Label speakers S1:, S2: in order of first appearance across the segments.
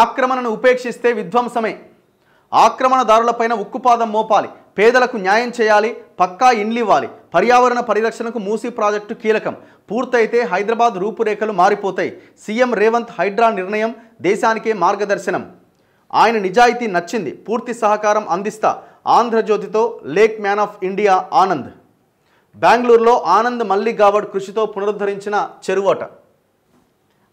S1: ఆక్రమణను ఉపేక్షిస్తే విధ్వంసమే. ఆక్రమణదారులపైన ఉక్కుపాదం మోపాలి. పేదలకు న్యాయం చేయాలి. పక్కా ఇండ్లు ఇవ్వాలి. పర్యావరణ పరిరక్షణకు మూసీ ప్రాజెక్టు కీలకం. పూర్తయితే హైదరాబాద్ రూపురేఖలు మారిపోతాయి. సీఎం రేవంత్ హైడ్రా నిర్ణయం దేశానికే మార్గదర్శనం. ఆయన నిజాయితీ నచ్చింది. పూర్తి సహకారం అందిస్తా. ఆంధ్రజ్యోతితో lake man of India Anand. బెంగళూరులో ఆనంద్ మల్లిక్ గావడ్ కృషితో పునరుద్ధరించిన చెరువట.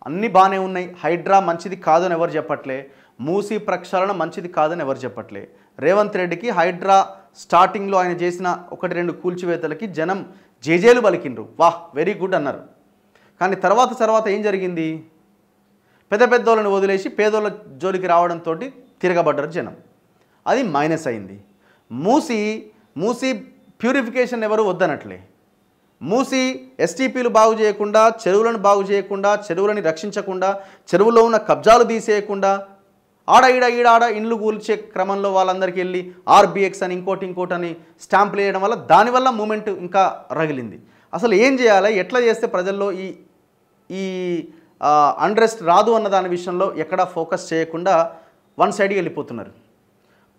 S1: అన్నీ బాగానే ఉన్నాయి. హైడ్రా మంచిది కాదని ఎవరు చెప్పట్లే. మూసీ ప్రక్షాళన మంచిది కాదని ఎవరు చెప్పట్లే. రేవంత్ రెడ్డికి హైడ్రా స్టార్టింగ్లో ఆయన చేసిన 1-2 కూల్చివేతలకి జనం జేజేలు పలికిండ్రు. వాహ్ వెరీ గుడ్ అన్నారు. కానీ తర్వాత ఏం జరిగింది? పెద్ద పెద్దోళ్ళని వదిలేసి పేదోళ్ళ జోలికి రావడంతో తిరగబడ్డారు జనం. అది మైనస్ అయింది. మూసీ ప్యూరిఫికేషన్ ఎవరు వద్దనట్లే. మూసీ ఎస్టీపీలు బాగు చేయకుండా, చెరువులను బాగు చేయకుండా, చెరువులని రక్షించకుండా, చెరువులో ఉన్న కబ్జాలు తీసేయకుండా, ఆడ ఇండ్లు కూల్చే క్రమంలో వాళ్ళందరికీ వెళ్ళి ఆర్బిఎక్స్ అని ఇంకోటి అని స్టాంపులు వేయడం వల్ల దానివల్ల మూమెంట్ ఇంకా రగిలింది. అసలు ఏం చేయాలి, ఎట్లా చేస్తే ప్రజల్లో ఈ అన్రెస్ట్ రాదు అన్న దాని విషయంలో ఎక్కడా ఫోకస్ చేయకుండా వన్ సైడ్కి వెళ్ళిపోతున్నారు.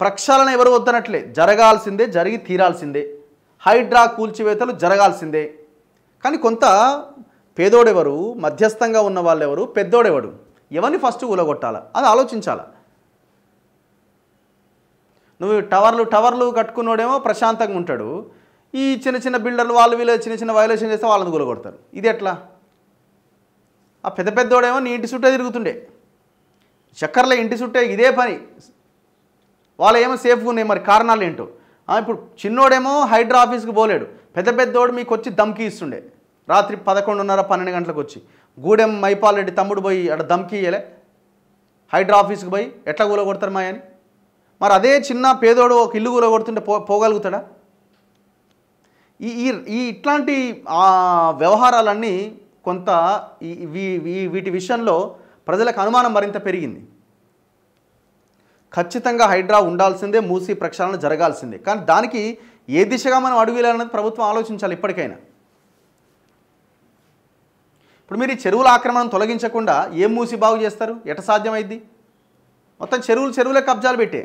S1: ప్రక్షాళన ఎవరు వద్దనట్లే. జరగాల్సిందే, జరిగి తీరాల్సిందే. హైడ్రా కూల్చివేతలు జరగాల్సిందే. కానీ కొంత పేదోడెవరు, మధ్యస్థంగా ఉన్న వాళ్ళెవరు, పెద్దోడెవడు, ఎవరిని ఫస్ట్ కూలగొట్టాలా అది ఆలోచించాలా. నువ్వు టవర్లు కట్టుకున్నోడేమో ప్రశాంతంగా ఉంటాడు. ఈ చిన్న బిల్డర్లు వాళ్ళు వీళ్ళు చిన్న వైలేషన్ చేస్తే వాళ్ళని కూలగొడతారు. ఇది ఎట్లా? ఆ పెద్దోడేమో నీ ఇంటి చుట్టే తిరుగుతుండే, చక్కర్ల ఇంటి చుట్టే ఇదే పని. వాళ్ళు ఏమో సేఫ్గా ఉన్నాయి. మరి కారణాలు ఏంటో. ఇప్పుడు చిన్నోడేమో హైడ్రా ఆఫీస్కి పోలేడు. పెద్దోడు మీకు వచ్చి దమ్కి ఇస్తుండే. రాత్రి 11:30-12 గంటలకు వచ్చి గూడెం మైపాల్ రెడ్డి తమ్ముడు పోయి అక్కడ దమ్కి ఇయ్యలే. హైడ్రా ఆఫీస్కి పోయి ఎట్లా కూలగొడతారు మాయని. మరి అదే చిన్న పేదోడు ఒక ఇల్లు కూలగొడుతుంటే పోగలుగుతాడా? ఇట్లాంటి వ్యవహారాలన్నీ కొంత వీటి విషయంలో ప్రజలకు అనుమానం మరింత పెరిగింది. ఖచ్చితంగా హైడ్రా ఉండాల్సిందే, మూసీ ప్రక్షాళన జరగాల్సిందే. కానీ దానికి ఏ దిశగా మనం అడుగు వేయాలన్నది ప్రభుత్వం ఆలోచించాలి ఇప్పటికైనా. ఇప్పుడు మీరు ఈ చెరువుల ఆక్రమణను తొలగించకుండా ఏం మూసి బాగు చేస్తారు? ఎట సాధ్యమైద్ది? మొత్తం చెరువులే కబ్జాలు పెట్టే